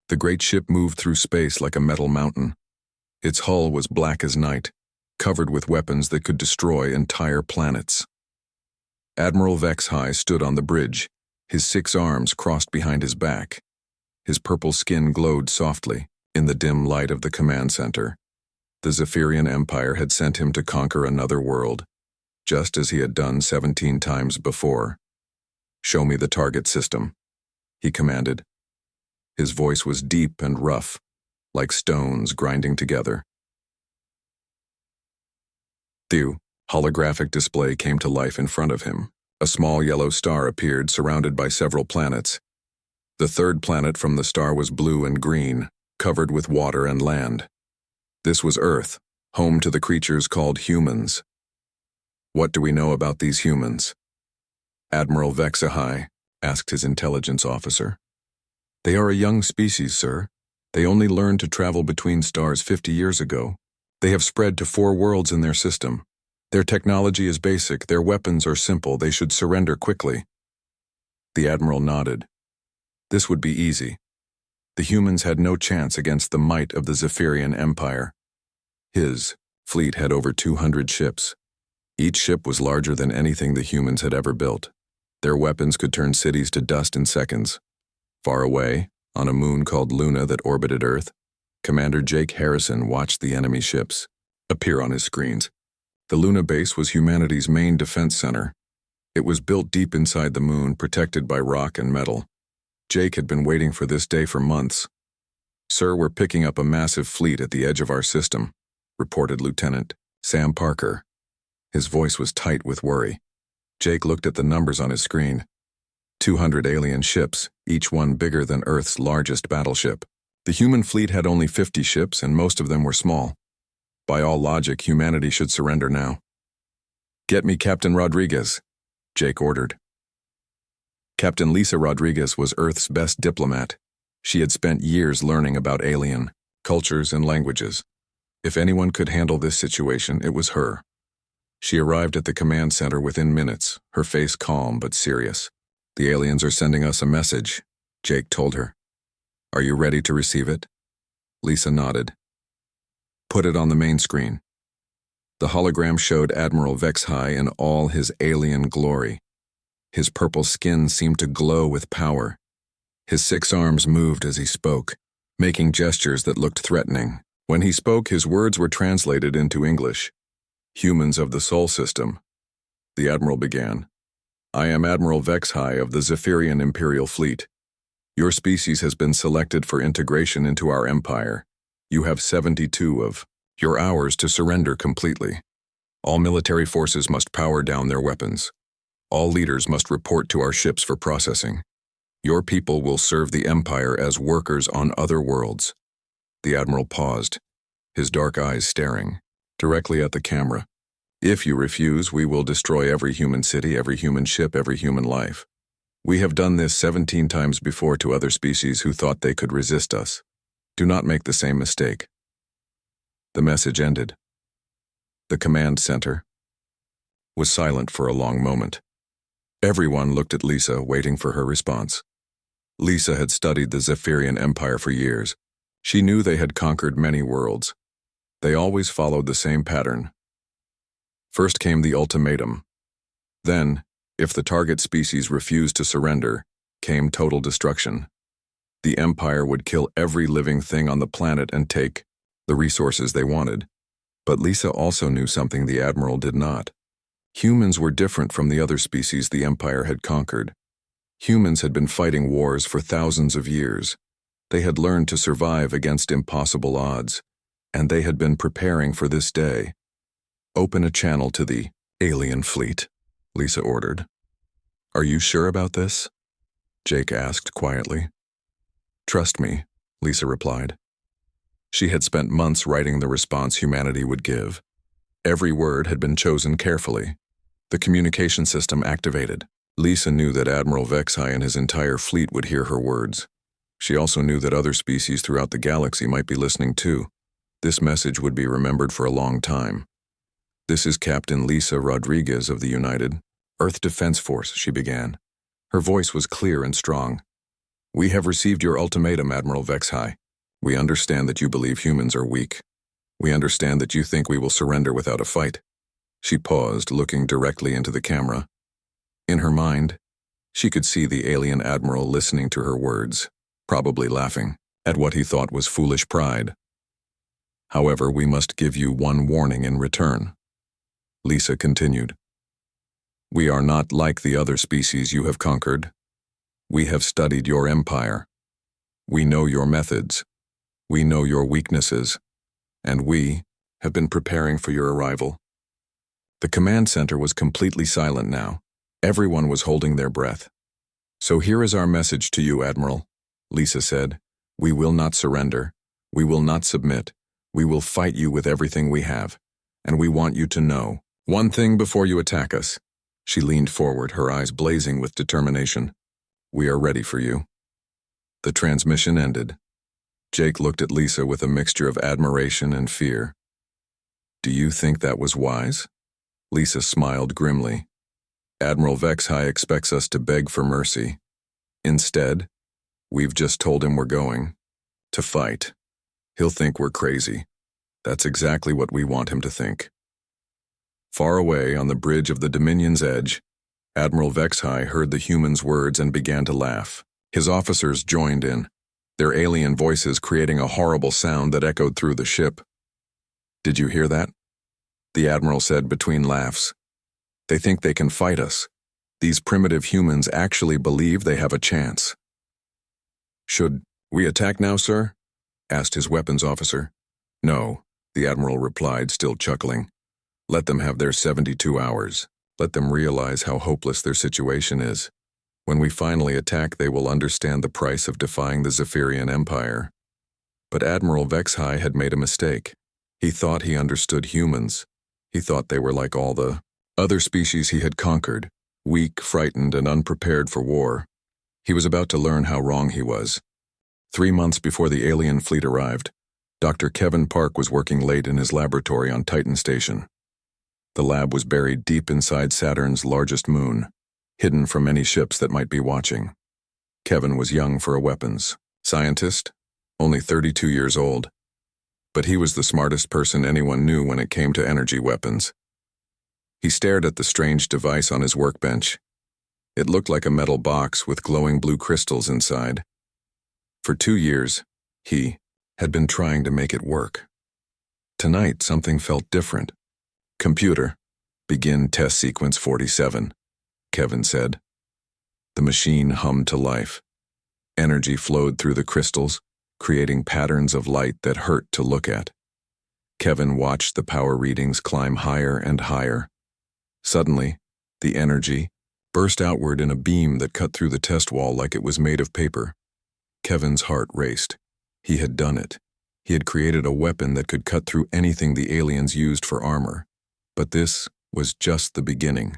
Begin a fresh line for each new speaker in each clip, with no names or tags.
The great ship moved through space like a metal mountain. Its hull was black as night, covered with weapons that could destroy entire planets. Admiral HFY stood on the bridge, his 6 arms crossed behind his back. His purple skin glowed softly in the dim light of the command center. The Zephyrian Empire had sent him to conquer another world, just as he had done 17 times before. "Show me the target system," he commanded. His voice was deep and rough, like stones grinding together. The holographic display came to life in front of him. A small yellow star appeared, surrounded by several planets. The third planet from the star was blue and green, covered with water and land. This was Earth, home to the creatures called humans. "What do we know about these humans?" Admiral HFY asked his intelligence officer. "They are a young species, sir. They only learned to travel between stars 50 years ago. They have spread to 4 worlds in their system. Their technology is basic, their weapons are simple, they should surrender quickly." The Admiral nodded. This would be easy. The humans had no chance against the might of the Zephyrian Empire. His fleet had over 200 ships. Each ship was larger than anything the humans had ever built. Their weapons could turn cities to dust in seconds. Far away, on a moon called Luna that orbited Earth, Commander Jake Harrison watched the enemy ships appear on his screens. The Luna base was humanity's main defense center. It was built deep inside the moon, protected by rock and metal. Jake had been waiting for this day for months. "Sir, we're picking up a massive fleet at the edge of our system," reported Lieutenant Sam Parker. His voice was tight with worry. Jake looked at the numbers on his screen. 200 alien ships, each one bigger than Earth's largest battleship. The human fleet had only 50 ships, and most of them were small. By all logic, humanity should surrender now. "Get me Captain Rodriguez," Jake ordered. Captain Lisa Rodriguez was Earth's best diplomat. She had spent years learning about alien cultures and languages. If anyone could handle this situation, it was her. She arrived at the command center within minutes, her face calm but serious. "The aliens are sending us a message," Jake told her. "Are you ready to receive it?" Lisa nodded. "Put it on the main screen." The hologram showed Admiral HFY in all his alien glory. His purple skin seemed to glow with power. His 6 arms moved as he spoke, making gestures that looked threatening. When he spoke, his words were translated into English. "Humans of the Sol System," the Admiral began. "I am Admiral HFY of the Zephyrian Imperial Fleet. Your species has been selected for integration into our empire. You have 72 of your hours to surrender completely. All military forces must power down their weapons. All leaders must report to our ships for processing. Your people will serve the Empire as workers on other worlds." The Admiral paused, his dark eyes staring directly at the camera. "If you refuse, we will destroy every human city, every human ship, every human life. We have done this 17 times before to other species who thought they could resist us. Do not make the same mistake." The message ended. The command center was silent for a long moment. Everyone looked at Lisa, waiting for her response. Lisa had studied the Zephyrian Empire for years. She knew they had conquered many worlds. They always followed the same pattern. First came the ultimatum. Then, if the target species refused to surrender, came total destruction. The Empire would kill every living thing on the planet and take the resources they wanted. But Lisa also knew something the Admiral did not. Humans were different from the other species the Empire had conquered. Humans had been fighting wars for thousands of years. They had learned to survive against impossible odds, and they had been preparing for this day. "Open a channel to the alien fleet," Lisa ordered. "Are you sure about this?" Jake asked quietly. "Trust me," Lisa replied. She had spent months writing the response humanity would give. Every word had been chosen carefully. The communication system activated. Lisa knew that Admiral HFY and his entire fleet would hear her words. She also knew that other species throughout the galaxy might be listening too. This message would be remembered for a long time. "This is Captain Lisa Rodriguez of the United Earth Defense Force," she began. Her voice was clear and strong. We have received your ultimatum, Admiral Vexhai. We understand that you believe humans are weak. We understand that you think we will surrender without a fight. She paused, looking directly into the camera. In her mind, she could see the alien admiral listening to her words, probably laughing at what he thought was foolish pride. However, we must give you one warning in return. Lisa continued. We are not like the other species you have conquered. We have studied your empire. We know your methods. We know your weaknesses. And we have been preparing for your arrival. The command center was completely silent now. Everyone was holding their breath. So here is our message to you, Admiral, Lisa said. We will not surrender. We will not submit. We will fight you with everything we have. And we want you to know one thing before you attack us. She leaned forward, her eyes blazing with determination. We are ready for you. The transmission ended. Jake looked at Lisa with a mixture of admiration and fear. Do you think that was wise? Lisa smiled grimly. Admiral Vexhai expects us to beg for mercy. Instead, we've just told him we're going to fight. He'll think we're crazy. That's exactly what we want him to think. Far away on the bridge of the Dominion's edge, Admiral Vexhai heard the humans' words and began to laugh. His officers joined in, their alien voices creating a horrible sound that echoed through the ship. Did you hear that? The Admiral said between laughs. They think they can fight us. These primitive humans actually believe they have a chance. Should we attack now, sir? Asked his weapons officer. No, the Admiral replied, still chuckling. Let them have their 72 hours. Let them realize how hopeless their situation is. When we finally attack, they will understand the price of defying the Zephyrian Empire. But Admiral Vexhai had made a mistake. He thought he understood humans. He thought they were like all the other species he had conquered, weak, frightened, and unprepared for war. He was about to learn how wrong he was. 3 months before the alien fleet arrived, Dr. Kevin Park was working late in his laboratory on Titan Station. The lab was buried deep inside Saturn's largest moon, hidden from any ships that might be watching. Kevin was young for a weapons scientist, only 32 years old. But he was the smartest person anyone knew when it came to energy weapons. He stared at the strange device on his workbench. It looked like a metal box with glowing blue crystals inside. For 2 years, he had been trying to make it work. Tonight, something felt different. Computer, begin test sequence 47, Kevin said. The machine hummed to life. Energy flowed through the crystals, creating patterns of light that hurt to look at. Kevin watched the power readings climb higher and higher. Suddenly, the energy burst outward in a beam that cut through the test wall like it was made of paper. Kevin's heart raced. He had done it. He had created a weapon that could cut through anything the aliens used for armor. But this was just the beginning.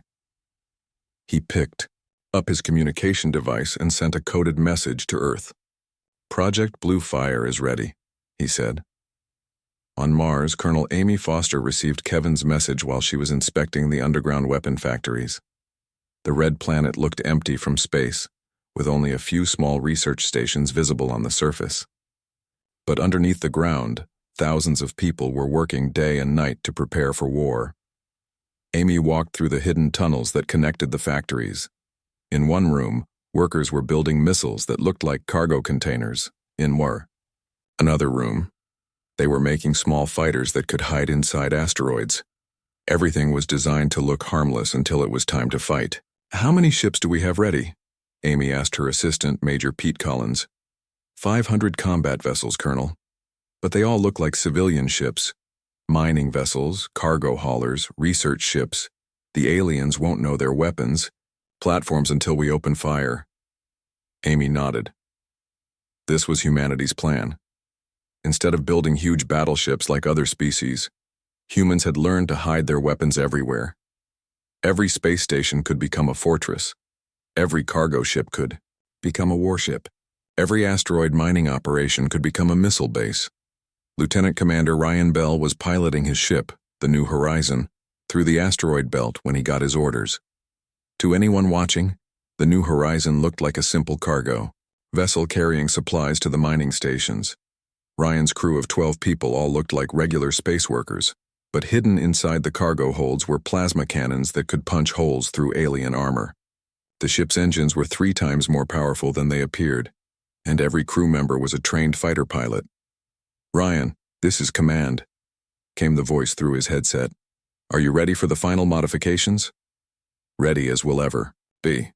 He picked up his communication device and sent a coded message to Earth. Project Blue Fire is ready, he said. On Mars, Colonel Amy Foster received Kevin's message while she was inspecting the underground weapon factories. The red planet looked empty from space, with only a few small research stations visible on the surface. But underneath the ground, thousands of people were working day and night to prepare for war. Amy walked through the hidden tunnels that connected the factories. In one room, workers were building missiles that looked like cargo containers. In another room, they were making small fighters that could hide inside asteroids. Everything was designed to look harmless until it was time to fight. How many ships do we have ready? Amy asked her assistant, Major Pete Collins. 500 combat vessels, Colonel. But they all look like civilian ships. Mining vessels, cargo haulers, research ships. The aliens won't know their weapons. Platforms until we open fire. Amy nodded. This was humanity's plan. Instead of building huge battleships like other species, humans had learned to hide their weapons everywhere. Every space station could become a fortress. Every cargo ship could become a warship. Every asteroid mining operation could become a missile base. Lieutenant Commander Ryan Bell was piloting his ship, the New Horizon, through the asteroid belt when he got his orders. To anyone watching, the New Horizon looked like a simple cargo, vessel carrying supplies to the mining stations. Ryan's crew of 12 people all looked like regular space workers, but hidden inside the cargo holds were plasma cannons that could punch holes through alien armor. The ship's engines were 3 times more powerful than they appeared, and every crew member was a trained fighter pilot. "Ryan, this is Command," came the voice through his headset. "Are you ready for the final modifications?" "Ready as we'll ever be,"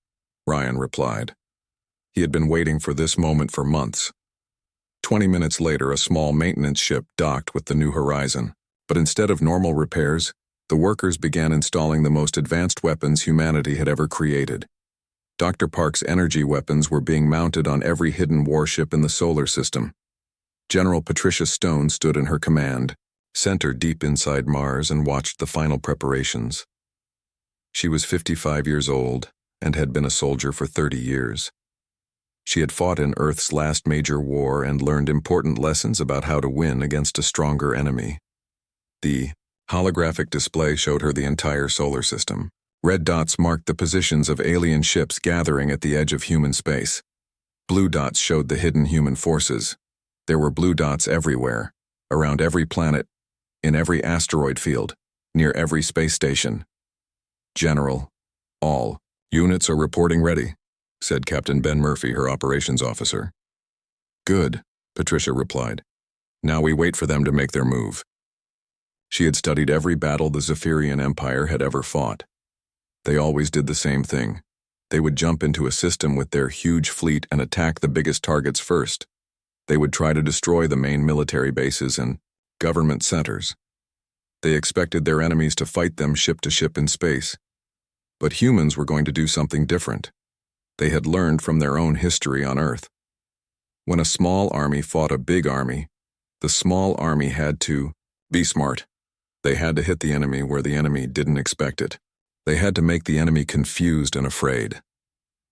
Ryan replied. He had been waiting for this moment for months. 20 minutes later, a small maintenance ship docked with the New Horizon, but instead of normal repairs, the workers began installing the most advanced weapons humanity had ever created. Dr. Park's energy weapons were being mounted on every hidden warship in the solar system. General Patricia Stone stood in her command center deep inside Mars and watched the final preparations. She was 55 years old and had been a soldier for 30 years. She had fought in Earth's last major war and learned important lessons about how to win against a stronger enemy. The holographic display showed her the entire solar system. Red dots marked the positions of alien ships gathering at the edge of human space. Blue dots showed the hidden human forces. There were blue dots everywhere, around every planet, in every asteroid field, near every space station. "General, all units are reporting ready," said Captain Ben Murphy, her operations officer. "Good," Patricia replied. "Now we wait for them to make their move." She had studied every battle the Zephyrian Empire had ever fought. They always did the same thing. They would jump into a system with their huge fleet and attack the biggest targets first. They would try to destroy the main military bases and government centers. They expected their enemies to fight them ship to ship in space. But humans were going to do something different. They had learned from their own history on Earth. When a small army fought a big army, the small army had to be smart. They had to hit the enemy where the enemy didn't expect it. They had to make the enemy confused and afraid.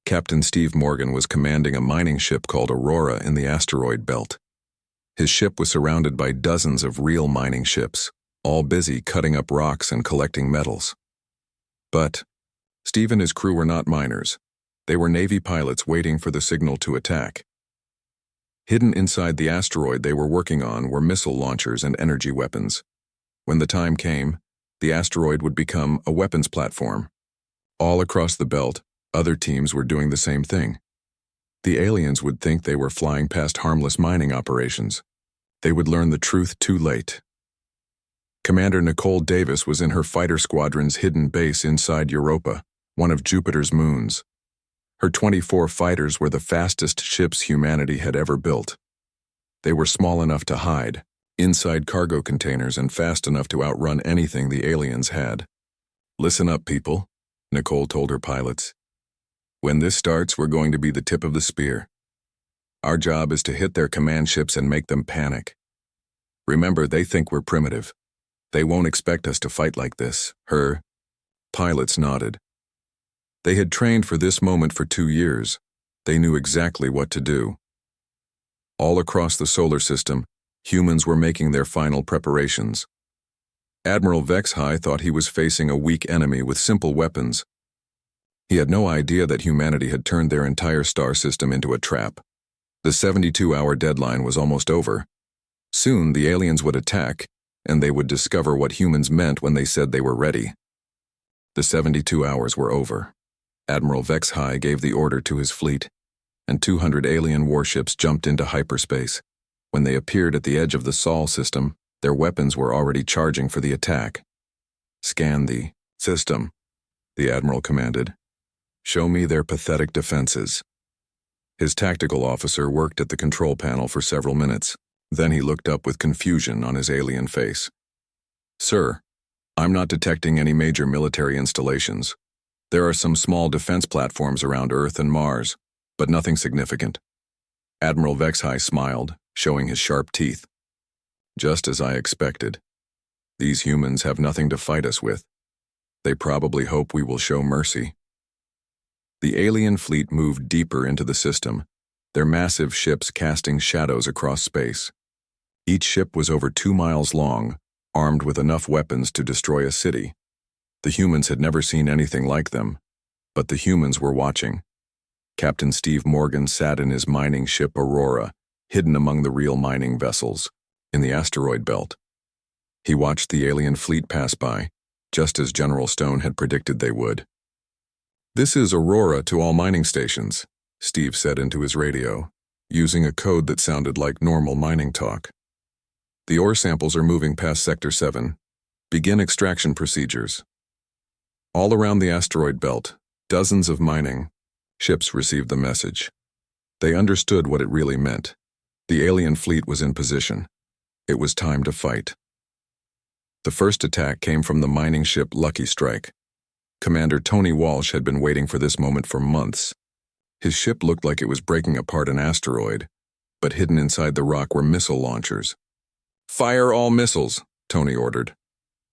Captain Steve Morgan was commanding a mining ship called Aurora in the asteroid belt. His ship was surrounded by dozens of real mining ships, all busy cutting up rocks and collecting metals. But Steve and his crew were not miners. They were Navy pilots waiting for the signal to attack. Hidden inside the asteroid they were working on were missile launchers and energy weapons. When the time came, the asteroid would become a weapons platform. All across the belt, other teams were doing the same thing. The aliens would think they were flying past harmless mining operations. They would learn the truth too late. Commander Nicole Davis was in her fighter squadron's hidden base inside Europa, one of Jupiter's moons. Her 24 fighters were the fastest ships humanity had ever built. They were small enough to hide inside cargo containers and fast enough to outrun anything the aliens had. "Listen up, people," Nicole told her pilots. "When this starts, we're going to be the tip of the spear. Our job is to hit their command ships and make them panic. Remember, they think we're primitive. They won't expect us to fight like this." Her pilots nodded. They had trained for this moment for 2 years. They knew exactly what to do. All across the solar system, humans were making their final preparations. Admiral Vexhai thought he was facing a weak enemy with simple weapons. He had no idea that humanity had turned their entire star system into a trap. The 72-hour deadline was almost over. Soon the aliens would attack, and they would discover what humans meant when they said they were ready. The 72 hours were over. Admiral Vexhai gave the order to his fleet, and 200 alien warships jumped into hyperspace. When they appeared at the edge of the Sol system, their weapons were already charging for the attack. "Scan the system," the admiral commanded. "Show me their pathetic defenses." His tactical officer worked at the control panel for several minutes. Then he looked up with confusion on his alien face. "Sir, I'm not detecting any major military installations. There are some small defense platforms around Earth and Mars, but nothing significant." Admiral Vexhai smiled, showing his sharp teeth. "Just as I expected. These humans have nothing to fight us with. They probably hope we will show mercy." The alien fleet moved deeper into the system, their massive ships casting shadows across space. Each ship was over 2 miles long, armed with enough weapons to destroy a city. The humans had never seen anything like them, but the humans were watching. Captain Steve Morgan sat in his mining ship Aurora, hidden among the real mining vessels, in the asteroid belt. He watched the alien fleet pass by, just as General Stone had predicted they would. "This is Aurora to all mining stations," Steve said into his radio, using a code that sounded like normal mining talk. "The ore samples are moving past Sector 7. Begin extraction procedures." All around the asteroid belt, dozens of mining ships received the message. They understood what it really meant. The alien fleet was in position. It was time to fight. The first attack came from the mining ship Lucky Strike. Commander Tony Walsh had been waiting for this moment for months. His ship looked like it was breaking apart an asteroid, but hidden inside the rock were missile launchers. "Fire all missiles," Tony ordered.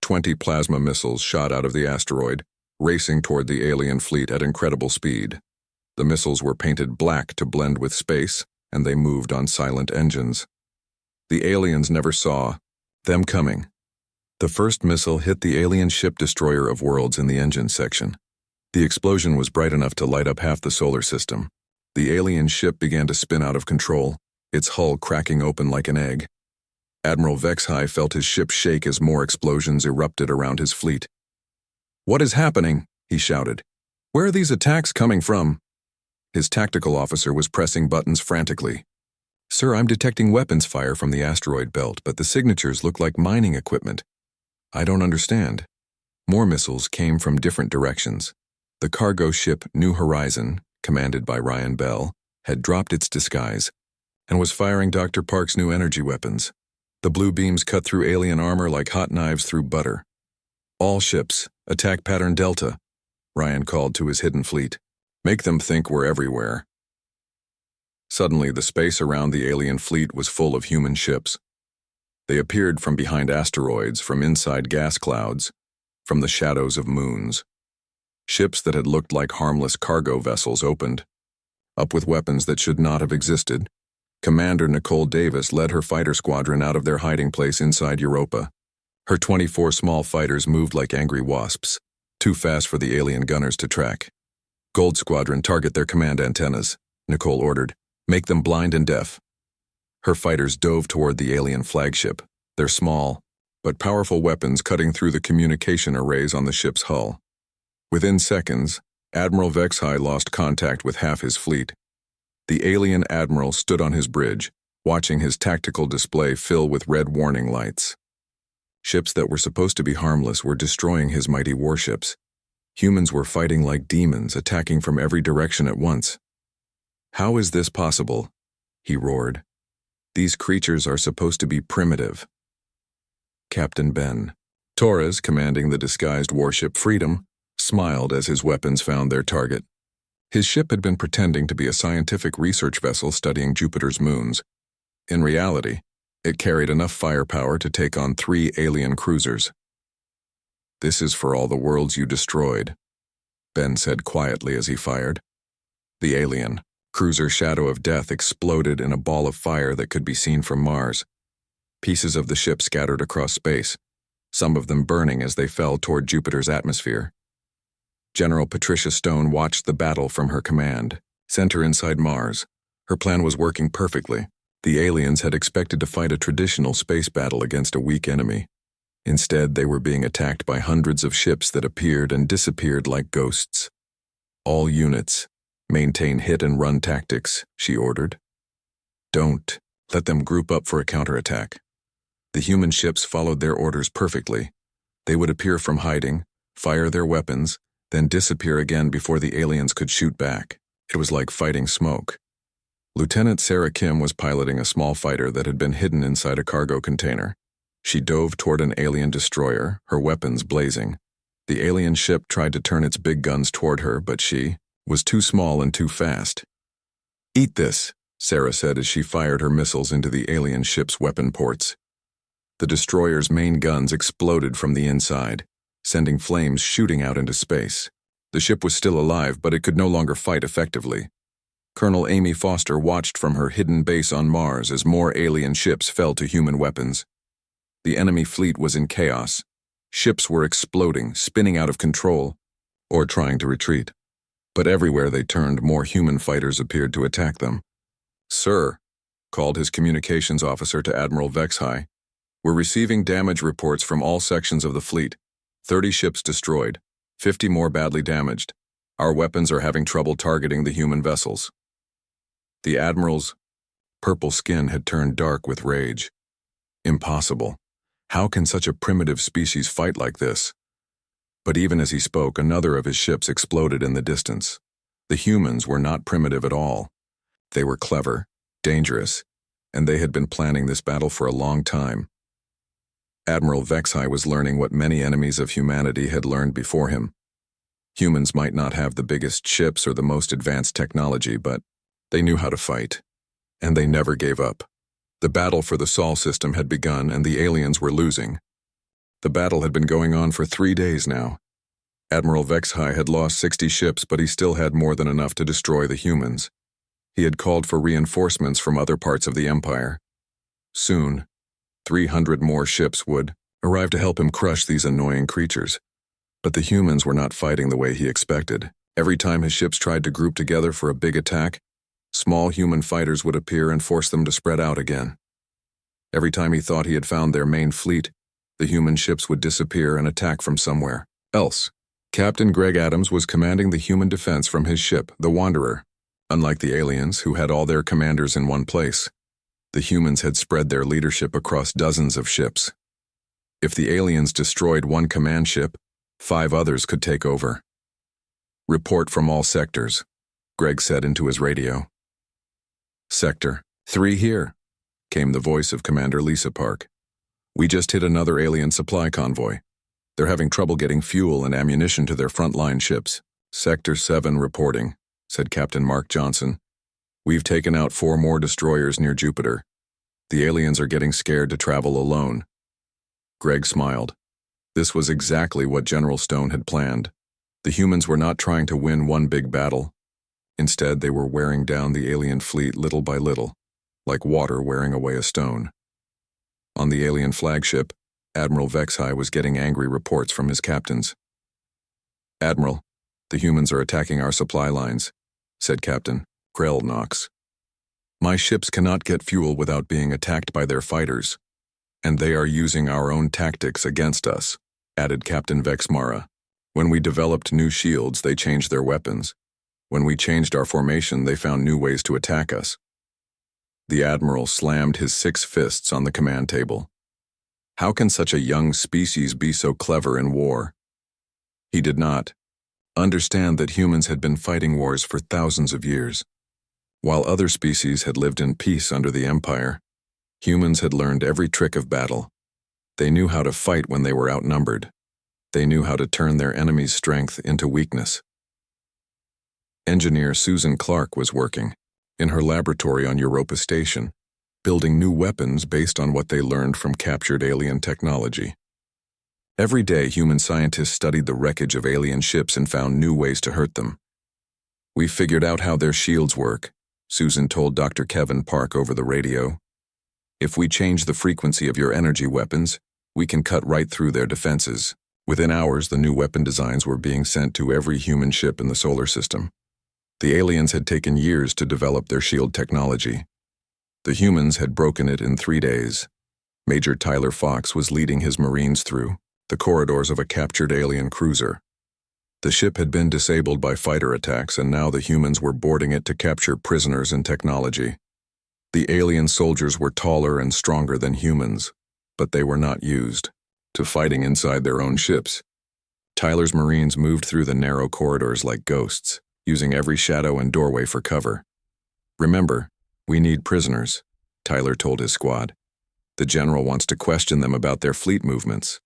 20 plasma missiles shot out of the asteroid, racing toward the alien fleet at incredible speed. The missiles were painted black to blend with space, and they moved on silent engines. The aliens never saw them coming. The first missile hit the alien ship Destroyer of Worlds in the engine section. The explosion was bright enough to light up half the solar system. The alien ship began to spin out of control, its hull cracking open like an egg. Admiral Vexhai felt his ship shake as more explosions erupted around his fleet. "What is happening?" he shouted. "Where are these attacks coming from?" His tactical officer was pressing buttons frantically. "Sir, I'm detecting weapons fire from the asteroid belt, but the signatures look like mining equipment." "I don't understand." More missiles came from different directions. The cargo ship New Horizon, commanded by Ryan Bell, had dropped its disguise and was firing Dr. Park's new energy weapons. The blue beams cut through alien armor like hot knives through butter. "All ships, attack pattern Delta," Ryan called to his hidden fleet. "Make them think we're everywhere." Suddenly, the space around the alien fleet was full of human ships. They appeared from behind asteroids, from inside gas clouds, from the shadows of moons. Ships that had looked like harmless cargo vessels opened up with weapons that should not have existed. Commander Nicole Davis led her fighter squadron out of their hiding place inside Europa. Her 24 small fighters moved like angry wasps, too fast for the alien gunners to track. "Gold Squadron, target their command antennas," Nicole ordered. "Make them blind and deaf." Her fighters dove toward the alien flagship, their small but powerful weapons cutting through the communication arrays on the ship's hull. Within seconds, Admiral Vexhai lost contact with half his fleet. The alien admiral stood on his bridge, watching his tactical display fill with red warning lights. Ships that were supposed to be harmless were destroying his mighty warships. Humans were fighting like demons, attacking from every direction at once. "How is this possible?" he roared. "These creatures are supposed to be primitive." Captain Ben Torres, commanding the disguised warship Freedom, smiled as his weapons found their target. His ship had been pretending to be a scientific research vessel studying Jupiter's moons. In reality, it carried enough firepower to take on 3 alien cruisers. "This is for all the worlds you destroyed," Ben said quietly as he fired. The alien cruiser Shadow of Death exploded in a ball of fire that could be seen from Mars. Pieces of the ship scattered across space, some of them burning as they fell toward Jupiter's atmosphere. General Patricia Stone watched the battle from her command center inside Mars. Her plan was working perfectly. The aliens had expected to fight a traditional space battle against a weak enemy. Instead, they were being attacked by hundreds of ships that appeared and disappeared like ghosts. "All units, maintain hit-and-run tactics," she ordered. "Don't let them group up for a counterattack." The human ships followed their orders perfectly. They would appear from hiding, fire their weapons, then disappear again before the aliens could shoot back. It was like fighting smoke. Lieutenant Sarah Kim was piloting a small fighter that had been hidden inside a cargo container. She dove toward an alien destroyer, her weapons blazing. The alien ship tried to turn its big guns toward her, but she was too small and too fast. "Eat this," Sarah said as she fired her missiles into the alien ship's weapon ports. The destroyer's main guns exploded from the inside, sending flames shooting out into space. The ship was still alive, but it could no longer fight effectively. Colonel Amy Foster watched from her hidden base on Mars as more alien ships fell to human weapons. The enemy fleet was in chaos. Ships were exploding, spinning out of control, or trying to retreat. But everywhere they turned, more human fighters appeared to attack them. "Sir," called his communications officer to Admiral Vexhai, "we're receiving damage reports from all sections of the fleet. 30 ships destroyed, 50 more badly damaged. Our weapons are having trouble targeting the human vessels." The Admiral's purple skin had turned dark with rage. Impossible. How can such a primitive species fight like this? But even as he spoke, another of his ships exploded in the distance. The humans were not primitive at all. They were clever, dangerous, and they had been planning this battle for a long time. Admiral Vexhai was learning what many enemies of humanity had learned before him. Humans might not have the biggest ships or the most advanced technology, but they knew how to fight, and they never gave up. The battle for the Sol system had begun, and the aliens were losing. The battle had been going on for 3 days now. Admiral Vexhai had lost 60 ships, but he still had more than enough to destroy the humans. He had called for reinforcements from other parts of the Empire. Soon, 300 more ships would arrive to help him crush these annoying creatures. But the humans were not fighting the way he expected. Every time his ships tried to group together for a big attack, small human fighters would appear and force them to spread out again. Every time he thought he had found their main fleet, the human ships would disappear and attack from somewhere else. Captain Greg Adams was commanding the human defense from his ship, the Wanderer. Unlike the aliens, who had all their commanders in one place, the humans had spread their leadership across dozens of ships. If the aliens destroyed one command ship, 5 others could take over. "Report from all sectors," Greg said into his radio. "Sector 3 here," came the voice of Commander Lisa Park. "We just hit another alien supply convoy. They're having trouble getting fuel and ammunition to their frontline ships." "Sector 7 reporting," said Captain Mark Johnson. "We've taken out 4 more destroyers near Jupiter. The aliens are getting scared to travel alone." Greg smiled. This was exactly what General Stone had planned. The humans were not trying to win one big battle. Instead, they were wearing down the alien fleet little by little, like water wearing away a stone. On the alien flagship, Admiral Vexhai was getting angry reports from his captains. "Admiral, the humans are attacking our supply lines," said Captain Krell Knox. "My ships cannot get fuel without being attacked by their fighters, and they are using our own tactics against us," added Captain Vexmara. "When we developed new shields, they changed their weapons. When we changed our formation, they found new ways to attack us." The Admiral slammed his 6 fists on the command table. How can such a young species be so clever in war? He did not understand that humans had been fighting wars for thousands of years. While other species had lived in peace under the Empire, humans had learned every trick of battle. They knew how to fight when they were outnumbered. They knew how to turn their enemy's strength into weakness. Engineer Susan Clark was working in her laboratory on Europa Station, building new weapons based on what they learned from captured alien technology. Every day, human scientists studied the wreckage of alien ships and found new ways to hurt them. "We figured out how their shields work," Susan told Dr. Kevin Park over the radio. "If we change the frequency of your energy weapons, we can cut right through their defenses." Within hours, the new weapon designs were being sent to every human ship in the solar system. The aliens had taken years to develop their shield technology. The humans had broken it in 3 days. Major Tyler Fox was leading his Marines through the corridors of a captured alien cruiser. The ship had been disabled by fighter attacks, and now the humans were boarding it to capture prisoners and technology. The alien soldiers were taller and stronger than humans, but they were not used to fighting inside their own ships. Tyler's Marines moved through the narrow corridors like ghosts, using every shadow and doorway for cover. "Remember, we need prisoners," Tyler told his squad. "The general wants to question them about their fleet movements."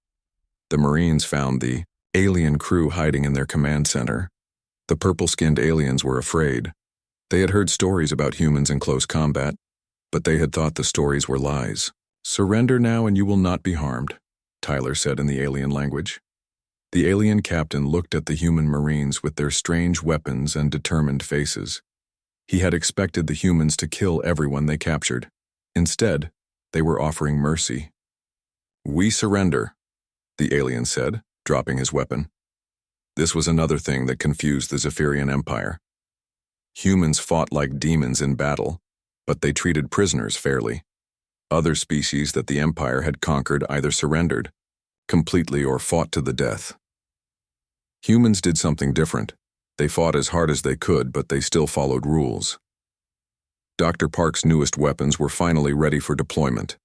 The Marines found the alien crew hiding in their command center. The purple-skinned aliens were afraid. They had heard stories about humans in close combat, but they had thought the stories were lies. "Surrender now and you will not be harmed," Tyler said in the alien language. The alien captain looked at the human Marines with their strange weapons and determined faces. He had expected the humans to kill everyone they captured. Instead, they were offering mercy. "We surrender," the alien said, dropping his weapon. This was another thing that confused the Zephyrian Empire. Humans fought like demons in battle, but they treated prisoners fairly. Other species that the Empire had conquered either surrendered completely or fought to the death. Humans did something different. They fought as hard as they could, but they still followed rules. Dr. Park's newest weapons were finally ready for deployment.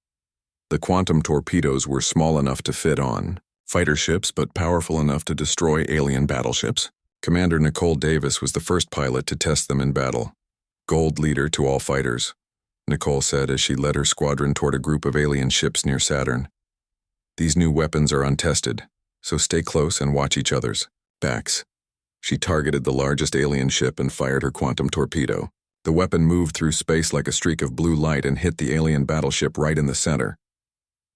The quantum torpedoes were small enough to fit on fighter ships, but powerful enough to destroy alien battleships. Commander Nicole Davis was the first pilot to test them in battle. Gold leader to all fighters, Nicole said as she led her squadron toward a group of alien ships near Saturn. These new weapons are untested, so stay close and watch each other's backs. She targeted the largest alien ship and fired her quantum torpedo. The weapon moved through space like a streak of blue light and hit the alien battleship right in the center.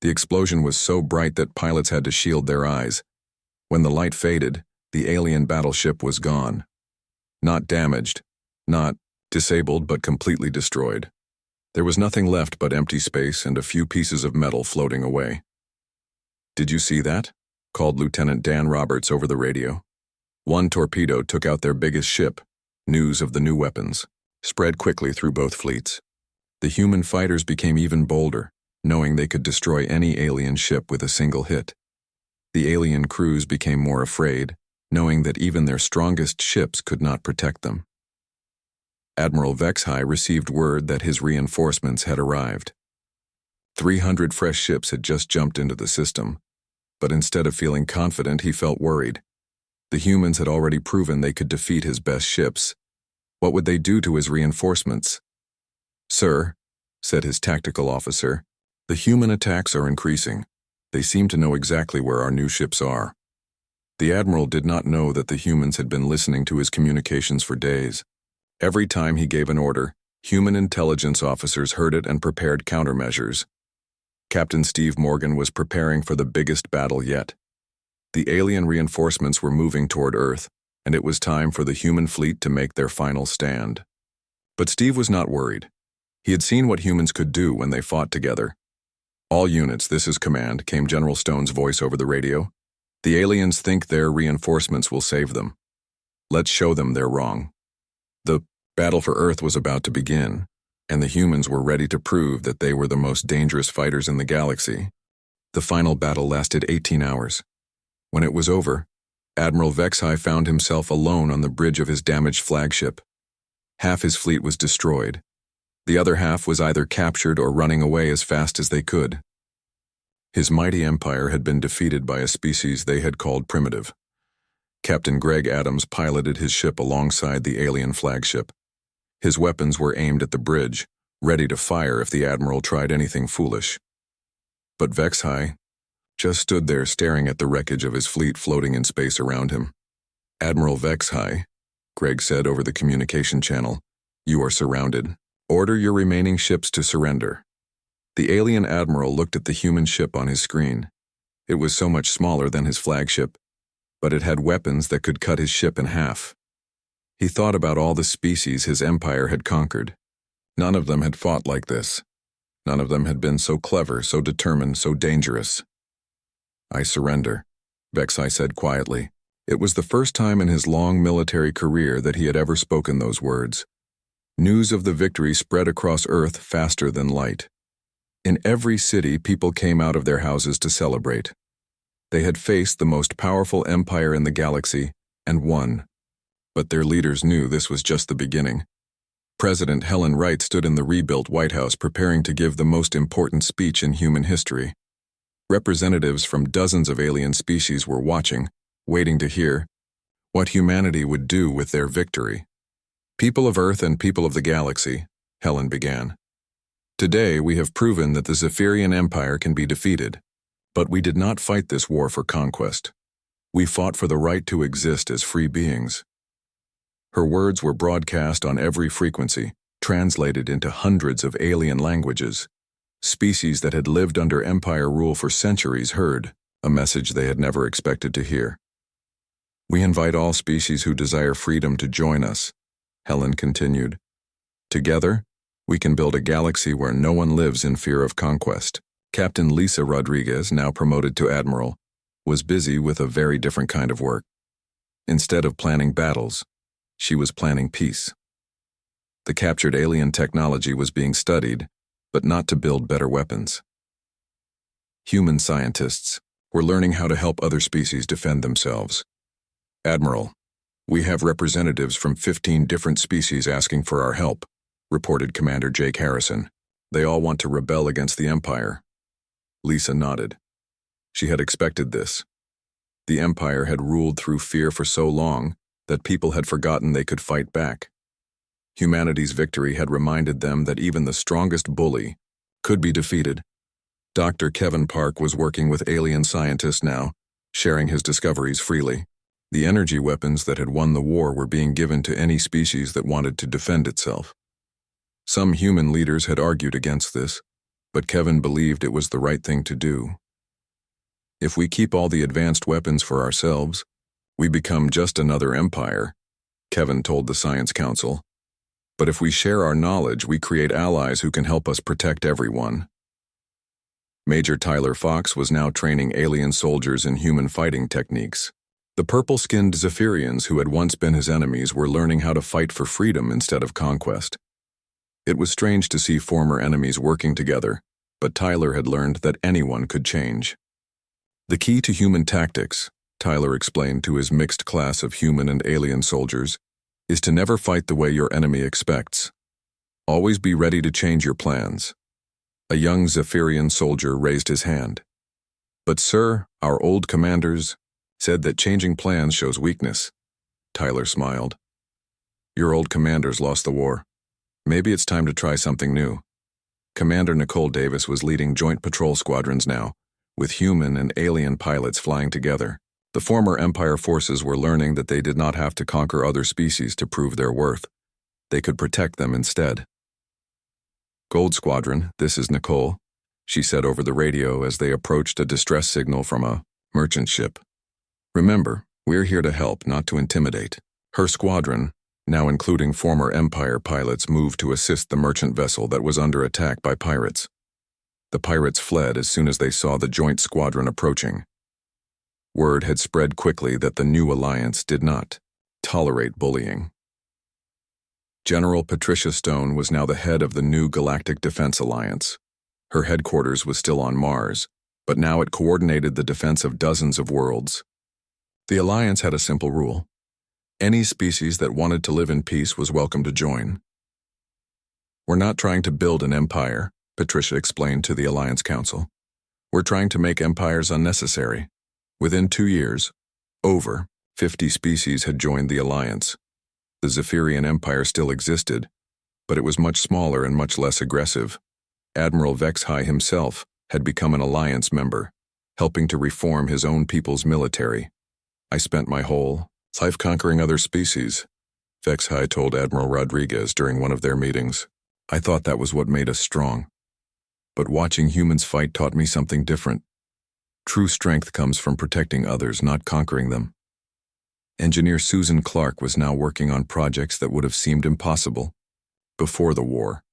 The explosion was so bright that pilots had to shield their eyes. When the light faded, the alien battleship was gone. Not damaged, not disabled, but completely destroyed. There was nothing left but empty space and a few pieces of metal floating away. "Did you see that?" called Lieutenant Dan Roberts over the radio. One torpedo took out their biggest ship. News of the new weapons spread quickly through both fleets. The human fighters became even bolder, knowing they could destroy any alien ship with a single hit. The alien crews became more afraid, knowing that even their strongest ships could not protect them. Admiral Vexhai received word that his reinforcements had arrived. 300 fresh ships had just jumped into the system, but instead of feeling confident, he felt worried. The humans had already proven they could defeat his best ships. What would they do to his reinforcements? "Sir," said his tactical officer, "the human attacks are increasing. They seem to know exactly where our new ships are." The admiral did not know that the humans had been listening to his communications for days. Every time he gave an order, human intelligence officers heard it and prepared countermeasures. Captain Steve Morgan was preparing for the biggest battle yet. The alien reinforcements were moving toward Earth, and it was time for the human fleet to make their final stand. But Steve was not worried. He had seen what humans could do when they fought together. "All units, this is command," came General Stone's voice over the radio. "The aliens think their reinforcements will save them. Let's show them they're wrong." The battle for Earth was about to begin, and the humans were ready to prove that they were the most dangerous fighters in the galaxy. The final battle lasted 18 hours. When it was over, Admiral Vexhai found himself alone on the bridge of his damaged flagship. Half his fleet was destroyed. The other half was either captured or running away as fast as they could. His mighty empire had been defeated by a species they had called primitive. Captain Greg Adams piloted his ship alongside the alien flagship. His weapons were aimed at the bridge, ready to fire if the admiral tried anything foolish. But Vexhai just stood there staring at the wreckage of his fleet floating in space around him. "Admiral Vexhai," Greg said over the communication channel, "you are surrounded. Order your remaining ships to surrender." The alien admiral looked at the human ship on his screen. It was so much smaller than his flagship, but it had weapons that could cut his ship in half. He thought about all the species his empire had conquered. None of them had fought like this. None of them had been so clever, so determined, so dangerous. "I surrender," Vexhai said quietly. It was the first time in his long military career that he had ever spoken those words. News of the victory spread across Earth faster than light. In every city, people came out of their houses to celebrate. They had faced the most powerful empire in the galaxy and won. But their leaders knew this was just the beginning. President Helen Wright stood in the rebuilt White House preparing to give the most important speech in human history. Representatives from dozens of alien species were watching, waiting to hear what humanity would do with their victory. "People of Earth and people of the galaxy," Helen began. "Today we have proven that the Zephyrian Empire can be defeated, but we did not fight this war for conquest. We fought for the right to exist as free beings." Her words were broadcast on every frequency, translated into hundreds of alien languages. Species that had lived under empire rule for centuries heard a message they had never expected to hear. "We invite all species who desire freedom to join us," Helen continued. "Together, we can build a galaxy where no one lives in fear of conquest." Captain Lisa Rodriguez, now promoted to admiral, was busy with a very different kind of work. Instead of planning battles, she was planning peace. The captured alien technology was being studied, but not to build better weapons. Human scientists were learning how to help other species defend themselves. "Admiral, we have representatives from 15 different species asking for our help," reported Commander Jake Harrison. "They all want to rebel against the Empire." Lisa nodded. She had expected this. The Empire had ruled through fear for so long that people had forgotten they could fight back. Humanity's victory had reminded them that even the strongest bully could be defeated. Dr. Kevin Park was working with alien scientists now, sharing his discoveries freely. The energy weapons that had won the war were being given to any species that wanted to defend itself. Some human leaders had argued against this, but Kevin believed it was the right thing to do. "If we keep all the advanced weapons for ourselves, we become just another empire," Kevin told the Science Council. "But if we share our knowledge, we create allies who can help us protect everyone." Major Tyler Fox was now training alien soldiers in human fighting techniques. The purple-skinned Zephyrians who had once been his enemies were learning how to fight for freedom instead of conquest. It was strange to see former enemies working together, but Tyler had learned that anyone could change. "The key to human tactics," Tyler explained to his mixed class of human and alien soldiers, "is to never fight the way your enemy expects. Always be ready to change your plans." A young Zephyrian soldier raised his hand. "But sir, our old commanders said that changing plans shows weakness." Tyler smiled. "Your old commanders lost the war. Maybe it's time to try something new." Commander Nicole Davis was leading joint patrol squadrons now, with human and alien pilots flying together. The former Empire forces were learning that they did not have to conquer other species to prove their worth. They could protect them instead. "Gold Squadron, this is Nicole," she said over the radio as they approached a distress signal from a merchant ship. "Remember, we're here to help, not to intimidate." Her squadron, now including former Empire pilots, moved to assist the merchant vessel that was under attack by pirates. The pirates fled as soon as they saw the joint squadron approaching. Word had spread quickly that the new alliance did not tolerate bullying. General Patricia Stone was now the head of the new Galactic Defense Alliance. Her headquarters was still on Mars, but now it coordinated the defense of dozens of worlds. The alliance had a simple rule. Any species that wanted to live in peace was welcome to join. "We're not trying to build an empire," Patricia explained to the Alliance Council. "We're trying to make empires unnecessary." Within 2 years, over 50 species had joined the alliance. The Zephyrian Empire still existed, but it was much smaller and much less aggressive. Admiral Vexhai himself had become an alliance member, helping to reform his own people's military. "I spent my whole life conquering other species," Vexhai told Admiral Rodriguez during one of their meetings. "I thought that was what made us strong. But watching humans fight taught me something different. True strength comes from protecting others, not conquering them." Engineer Susan Clark was now working on projects that would have seemed impossible before the war.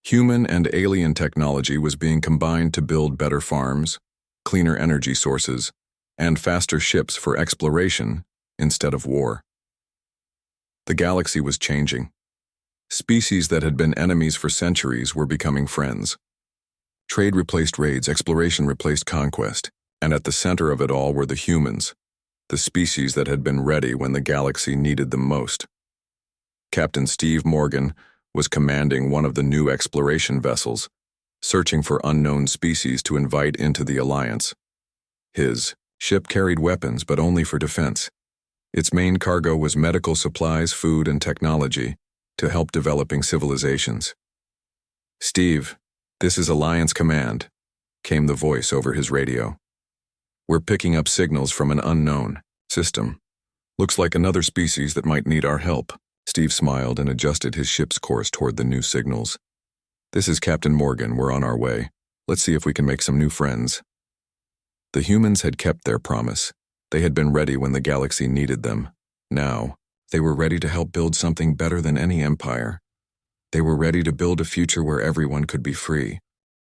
Human and alien technology was being combined to build better farms, cleaner energy sources, and faster ships for exploration instead of war. The galaxy was changing. Species that had been enemies for centuries were becoming friends. Trade replaced raids, exploration replaced conquest, and at the center of it all were the humans, the species that had been ready when the galaxy needed them most. Captain Steve Morgan was commanding one of the new exploration vessels, searching for unknown species to invite into the alliance. His ship carried weapons, but only for defense. Its main cargo was medical supplies, food, and technology to help developing civilizations. "Steve, this is Alliance Command," came the voice over his radio. "We're picking up signals from an unknown system. Looks like another species that might need our help." Steve smiled and adjusted his ship's course toward the new signals. "This is Captain Morgan. We're on our way. Let's see if we can make some new friends." The humans had kept their promise. They had been ready when the galaxy needed them. Now, they were ready to help build something better than any empire. They were ready to build a future where everyone could be free.